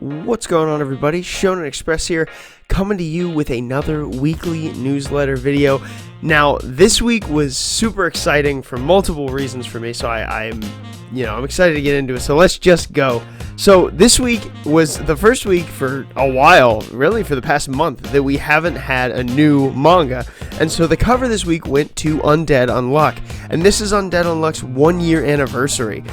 What's going on, everybody? Shonen Express here, coming to you with another weekly newsletter video. Now, this week was super exciting for multiple reasons for me, so I'm excited to get into it. So let's just go. So this week was the first week for a while, really for the past month, that we haven't had a new manga. And so the cover this week went to Undead Unluck, and this is Undead Unluck's 1-year anniversary.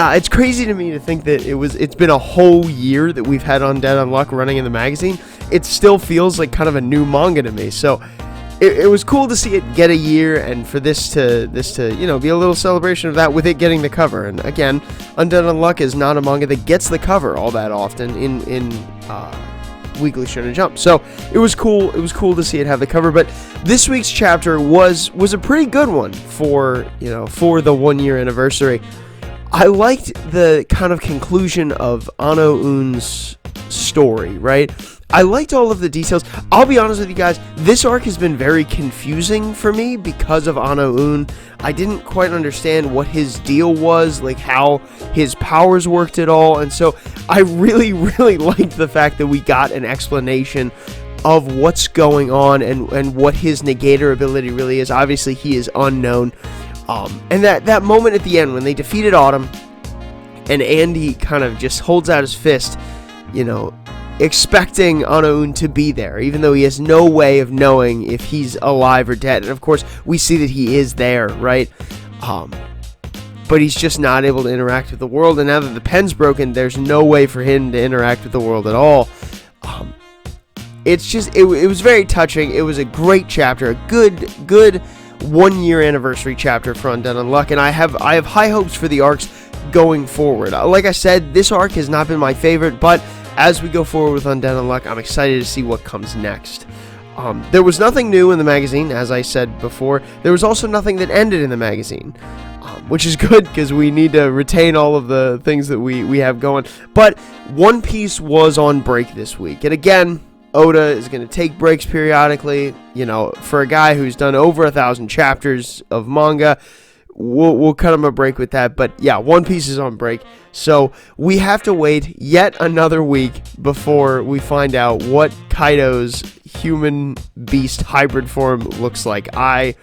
It's crazy to me to think that it's been a whole year that we've had Undead Unluck running in the magazine. It still feels like kind of a new manga to me. So it was cool to see it get a year, and for this to be a little celebration of that with it getting the cover. And again, Undead Unluck is not a manga that gets the cover all that often in Weekly Shonen Jump. So it was cool. It was cool to see it have the cover. But this week's chapter was a pretty good one for the 1-year anniversary. I liked the kind of conclusion of Ano-un's story, right? I liked all of the details. I'll be honest with you guys, this arc has been very confusing for me because of Ano-un. I didn't quite understand what his deal was, like how his powers worked at all, and so I really, really liked the fact that we got an explanation of what's going on and what his negator ability really is. Obviously, he is unknown. And that moment at the end when they defeated Autumn and Andy kind of just holds out his fist, expecting Ano-un to be there, even though he has no way of knowing if he's alive or dead. And of course, we see that he is there, right? But he's just not able to interact with the world. And now that the pen's broken, there's no way for him to interact with the world at all. It was very touching. It was a great chapter, a good 1-year anniversary chapter for Undead Unluck, and I have high hopes for the arcs going forward. Like I said, this arc has not been my favorite, but as we go forward with Undead Unluck, I'm excited to see what comes next. There was nothing new in the magazine, as I said before. There was also nothing that ended in the magazine, which is good because we need to retain all of the things that we have going. But One Piece was on break this week, and again, Oda is going to take breaks periodically. For a guy who's done over 1,000 chapters of manga, we'll cut him a break with that. But yeah, One Piece is on break, so we have to wait yet another week before we find out what Kaido's human beast hybrid form looks like. I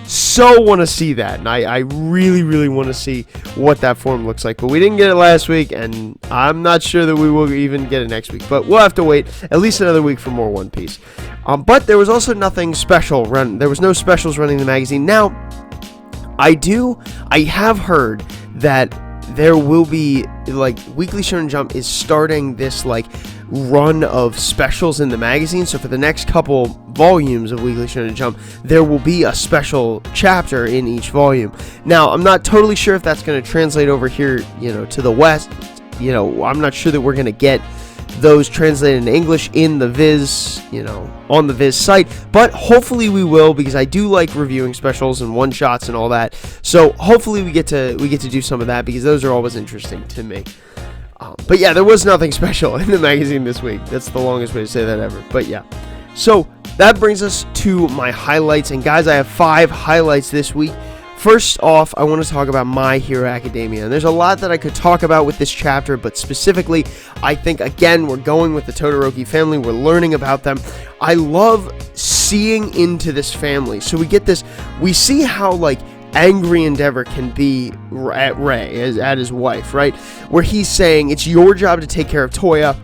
so want to see that, and I really, really want to see what that form looks like. But we didn't get it last week, and I'm not sure that we will even get it next week. But we'll have to wait at least another week for more One Piece. But there was also nothing special there was no specials running the magazine. Now, I have heard that there will be, Weekly Shonen Jump is starting this, run of specials in the magazine. So for the next couple volumes of Weekly Shonen Jump, there will be a special chapter in each volume. Now, I'm not totally sure if that's going to translate over here, to the West. I'm not sure that we're going to get those translated into English in the Viz, on the Viz site, but hopefully we will, because I do like reviewing specials and one-shots and all that. So hopefully we get to do some of that, because those are always interesting to me. But yeah, there was nothing special in the magazine this week. That's the longest way to say that ever. But yeah. So that brings us to my highlights. And guys, I have 5 highlights this week. First off, I want to talk about My Hero Academia. And there's a lot that I could talk about with this chapter, but specifically, I think, again, we're going with the Todoroki family. We're learning about them. I love seeing into this family. So we see how, angry Endeavor can be at Ray, at his wife, right? Where he's saying, it's your job to take care of Toya.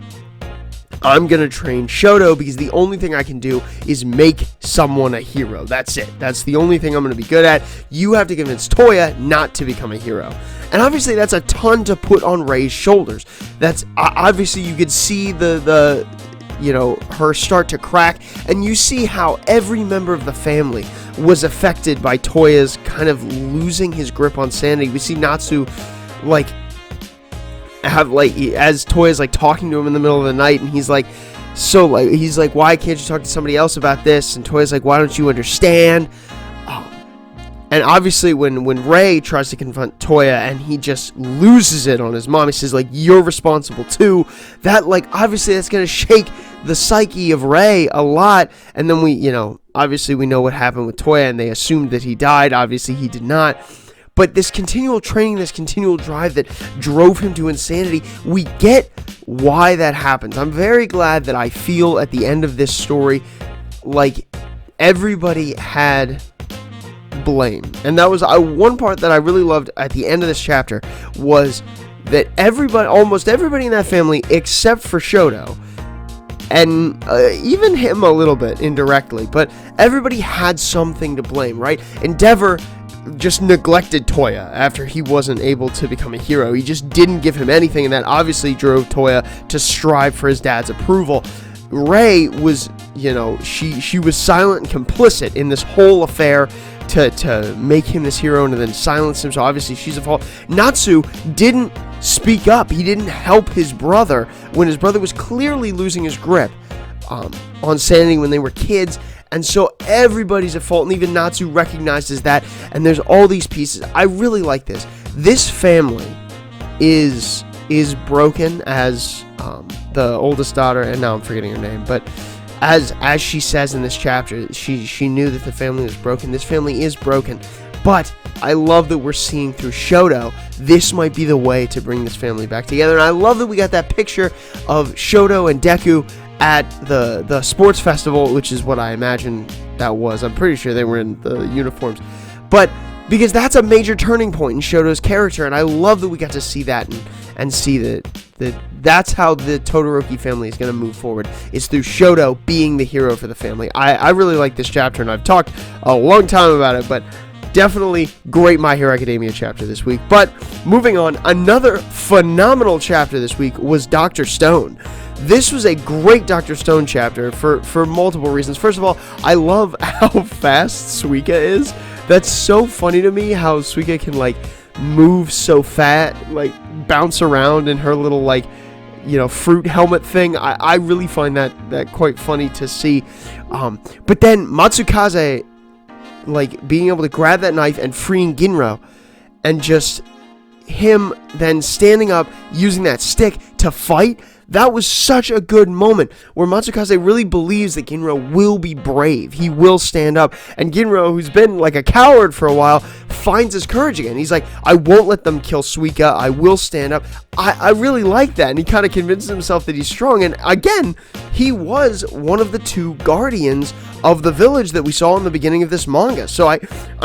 I'm going to train Shoto because the only thing I can do is make someone a hero. That's it. That's the only thing I'm going to be good at. You have to convince Toya not to become a hero. And obviously that's a ton to put on Ray's shoulders. That's obviously you could see her start to crack, and you see how every member of the family was affected by Toya's kind of losing his grip on sanity. We see Natsu as Toya's talking to him in the middle of the night, and he's like, why can't you talk to somebody else about this? And Toya's like, why don't you understand? And obviously when Ray tries to confront Toya and he just loses it on his mom, he says, you're responsible too. That, obviously that's going to shake the psyche of Ray a lot. And then obviously we know what happened with Toya, and they assumed that he died. Obviously he did not. But this continual training, this continual drive that drove him to insanity, we get why that happens. I'm very glad that I feel at the end of this story like everybody had blame. And that was one part that I really loved at the end of this chapter, was that almost everybody in that family, except for Shoto, and even him a little bit indirectly, but everybody had something to blame, right? Endeavor just neglected Toya after he wasn't able to become a hero. He just didn't give him anything, and that obviously drove Toya to strive for his dad's approval. Rei was, she was silent and complicit in this whole affair to make him this hero and then silence him, so obviously she's at fault. Natsu didn't speak up. He didn't help his brother when his brother was clearly losing his grip on sanity when they were kids, and so everybody's at fault, and even Natsu recognizes that, and there's all these pieces. I really like this. This family is broken, as the oldest daughter, and now I'm forgetting her name, but as she says in this chapter, she knew that the family was broken. This family is broken, but I love that we're seeing through Shoto, this might be the way to bring this family back together. And I love that we got that picture of Shoto and Deku at the sports festival, which is what I imagine that was. I'm pretty sure they were in the uniforms, but because that's a major turning point in Shoto's character, and I love that we got to see that and see that's how the Todoroki family is going to move forward, is through Shoto being the hero for the family. I really like this chapter, and I've talked a long time about it, but definitely great My Hero Academia chapter this week. But moving on, another phenomenal chapter this week was Dr. Stone. This was a great Dr. Stone chapter for multiple reasons. First of all, I love how fast Suika is. That's so funny to me, how Suika can move so fat, bounce around in her little fruit helmet thing. I really find that quite funny to see. But then Matsukaze being able to grab that knife and freeing Ginro, and just him then standing up using that stick to fight. That was such a good moment where Matsukaze really believes that Ginro will be brave. He will stand up. And Ginro, who's been a coward for a while, finds his courage again. He's like, I won't let them kill Suika. I will stand up. I really like that. And he kind of convinces himself that he's strong. And again, he was one of the two guardians of the village that we saw in the beginning of this manga. So I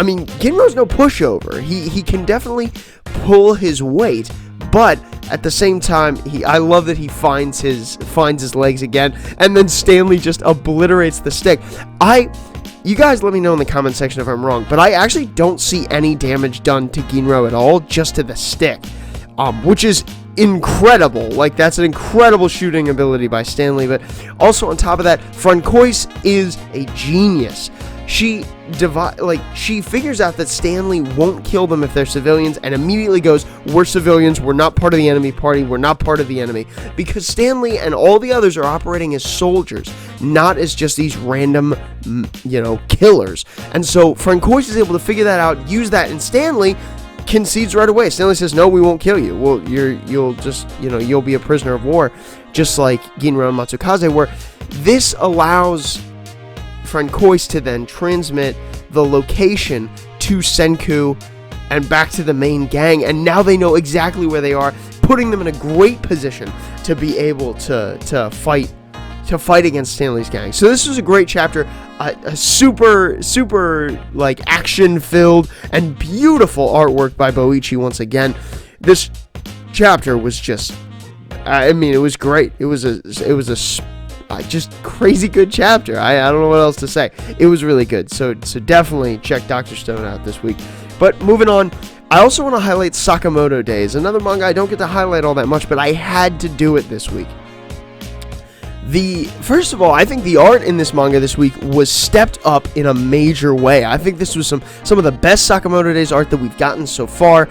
mean, Ginro's no pushover. He can definitely pull his weight. But at the same time, I love that he finds his legs again, and then Stanley just obliterates the stick. You guys let me know in the comment section if I'm wrong, but I actually don't see any damage done to Ginro at all, just to the stick, which is incredible. That's an incredible shooting ability by Stanley. But also on top of that, Francois is a genius. She figures out that Stanley won't kill them if they're civilians, and immediately goes, we're civilians, we're not part of the enemy party, we're not part of the enemy, because Stanley and all the others are operating as soldiers, not as just these random, killers. And so Francois is able to figure that out, use that, and Stanley concedes right away. Stanley says, no, we won't kill you. Well, you'll be a prisoner of war, just like Ginro and Matsukaze were. This allows Francois to then transmit the location to Senku and back to the main gang, and now they know exactly where they are, putting them in a great position to be able to fight against Stanley's gang. So this was a great chapter, a super action filled and beautiful artwork by Boichi once again. This chapter was just, it was great. It was a just crazy good chapter. I don't know what else to say. It was really good. So definitely check Dr. Stone out this week. But moving on, I also want to highlight Sakamoto Days, another manga I don't get to highlight all that much, but I had to do it this week. First of all, I think the art in this manga this week was stepped up in a major way. I think this was some of the best Sakamoto Days art that we've gotten so far.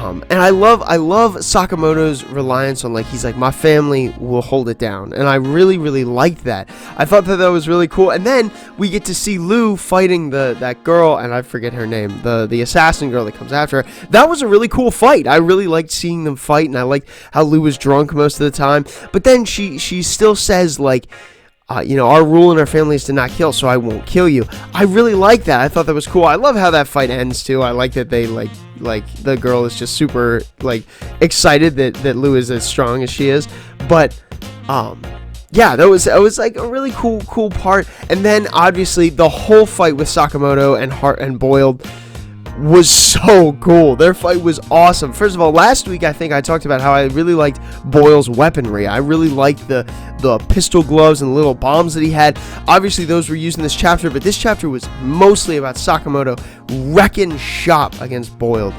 And I love Sakamoto's reliance on, he's like, my family will hold it down. And I really, really liked that. I thought that was really cool. And then we get to see Lou fighting that girl, and I forget her name, the assassin girl that comes after her. That was a really cool fight. I really liked seeing them fight, and I liked how Lou was drunk most of the time. But then she still says, our rule in our family is to not kill, so I won't kill you. I really like that. I thought that was cool. I love how that fight ends, too. I like that they, the girl is just super, excited that Lou is as strong as she is. But yeah, that was like a really cool part. And then obviously the whole fight with Sakamoto and Heart and Boiled was so cool. Their fight was awesome. First of all, last week I think I talked about how I really liked Boyle's weaponry. I really liked the pistol gloves and the little bombs that he had. Obviously those were used in this chapter, but this chapter was mostly about Sakamoto wrecking shop against Boyle.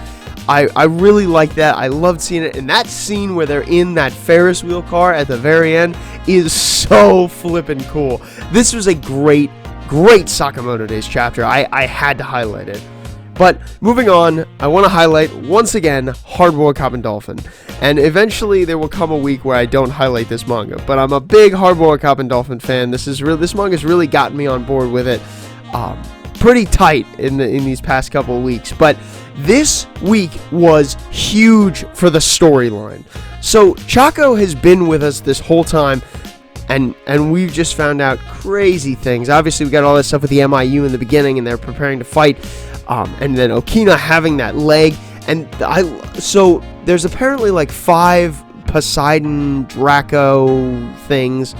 I really like that. I loved seeing it. And that scene where they're in that Ferris wheel car at the very end is so flippin' cool. This was a great Sakamoto Days chapter. I had to highlight it. But moving on, I want to highlight once again Hardboiled Cop and Dolphin. And eventually there will come a week where I don't highlight this manga. But I'm a big Hardboiled Cop and Dolphin fan. This manga's really gotten me on board with it pretty tight in these past couple of weeks. But this week was huge for the storyline. So Chaco has been with us this whole time. And we've just found out crazy things. Obviously, we got all that stuff with the MIU in the beginning, and they're preparing to fight. And then Okina having that leg. And so there's apparently like 5 Poseidon Draco things.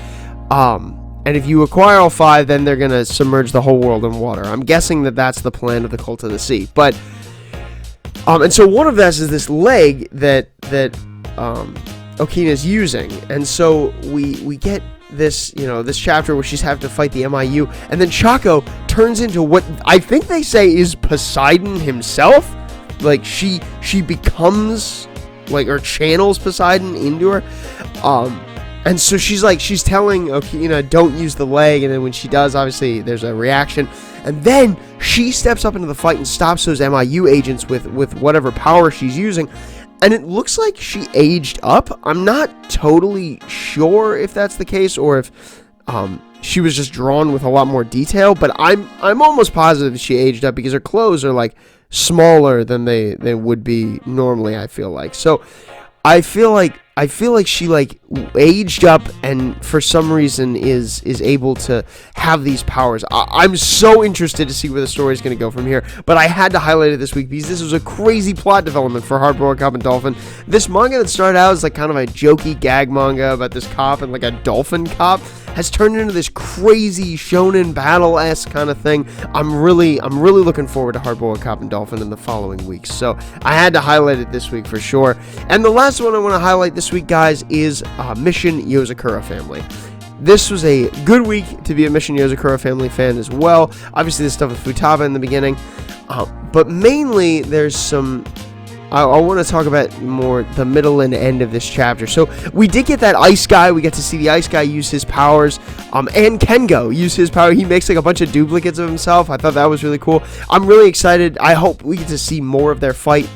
And if you acquire all 5, then they're going to submerge the whole world in water. I'm guessing that that's the plan of the Cult of the Sea. But and so one of those is this leg that Okina's using. And so we get this chapter where she's having to fight the MIU, and then Chaco turns into what I think they say is Poseidon himself. Like she becomes like, or channels Poseidon into her. And so she's telling Okina, don't use the leg, and then when she does, obviously there's a reaction, and then she steps up into the fight and stops those MIU agents with whatever power she's using. And it looks like she aged up. I'm not totally sure if that's the case, or if she was just drawn with a lot more detail. But I'm almost positive she aged up, because her clothes are like smaller than they would be normally, I feel like. So I feel like she like aged up, and for some reason is able to have these powers. I'm so interested to see where the story is going to go from here, but I had to highlight it this week because this was a crazy plot development for Hardboiled Cop and Dolphin. This manga that started out as like kind of a jokey gag manga about this cop and like a dolphin cop has turned into this crazy shonen battle-esque kind of thing. I'm really looking forward to Hardboiled Cop and Dolphin in the following weeks, so I had to highlight it this week for sure. And the last one I want to highlight this week, guys, is Mission Yozakura Family. This was a good week to be a Mission Yozakura Family fan as well. Obviously, the stuff with Futaba in the beginning, but mainly there's some. I want to talk about more the middle and end of this chapter. So we did get that ice guy. We get to see the ice guy use his powers, and Kengo use his power. He makes like a bunch of duplicates of himself. I thought that was really cool. I'm really excited. I hope we get to see more of their fight.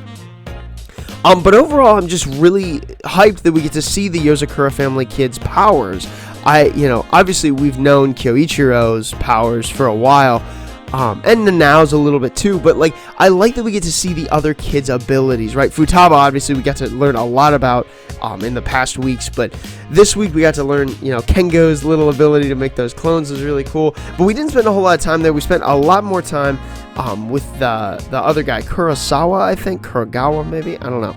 But overall, I'm just really hyped that we get to see the Yozakura Family kids' powers. Obviously we've known Kyoichiro's powers for a while, and Nanao's a little bit too, but like, I like that we get to see the other kids' abilities, right? Futaba, obviously, we got to learn a lot about in the past weeks, but this week we got to learn, Kengo's little ability to make those clones was really cool, but we didn't spend a whole lot of time there. We spent a lot more time with the other guy, Kurosawa, I think, Kurogawa, maybe, I don't know.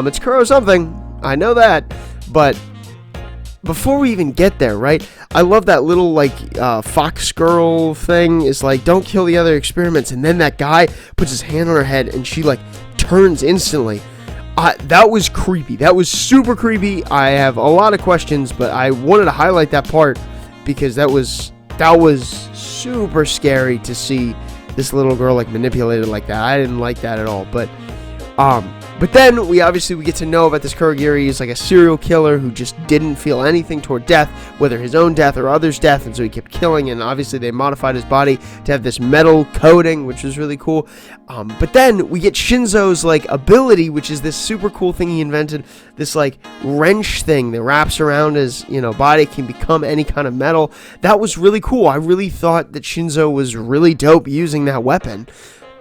It's Kuro something, I know that, but before we even get there, right, I love that little, like, fox girl thing is like, don't kill the other experiments, and then that guy puts his hand on her head, and she, like, turns instantly. That was creepy. That was super creepy. I have a lot of questions, but I wanted to highlight that part, because that was super scary to see this little girl, like, manipulated like that. I didn't like that at all, but then we get to know about this Kurogiri. He's like a serial killer who just didn't feel anything toward death, whether his own death or others' death, and so he kept killing, and obviously they modified his body to have this metal coating, which was really cool. But then we get Shinzo's like ability, which is this super cool thing he invented, this like wrench thing that wraps around his body, can become any kind of metal. That was really cool. I really thought that Shinzo was really dope using that weapon.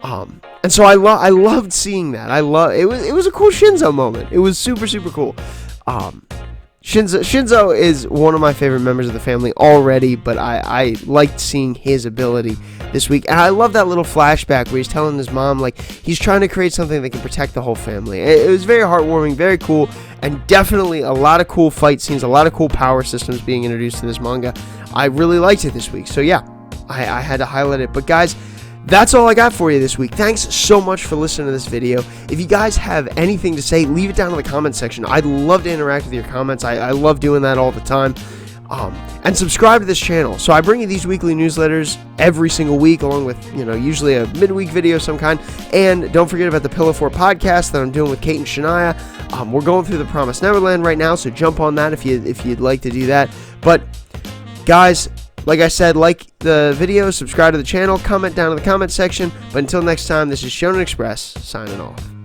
And so I loved seeing that. It was a cool Shinzo moment. It was super, super cool. Shinzo is one of my favorite members of the family already, but I liked seeing his ability this week. And I love that little flashback where he's telling his mom, like, he's trying to create something that can protect the whole family. It was very heartwarming, very cool, and definitely a lot of cool fight scenes, a lot of cool power systems being introduced to this manga. I really liked it this week. So yeah, I had to highlight it. But guys, that's all I got for you this week. Thanks so much for listening to this video. If you guys have anything to say, leave it down in the comment section. I'd love to interact with your comments. I love doing that all the time. And subscribe to this channel. So I bring you these weekly newsletters every single week, along with, usually a midweek video of some kind. And don't forget about the Pillow Fort podcast that I'm doing with Kate and Shania. We're going through the Promised Neverland right now, so jump on that if you'd like to do that. But guys, like I said, like the video, subscribe to the channel, comment down in the comment section. But until next time, this is Shonen Express, signing off.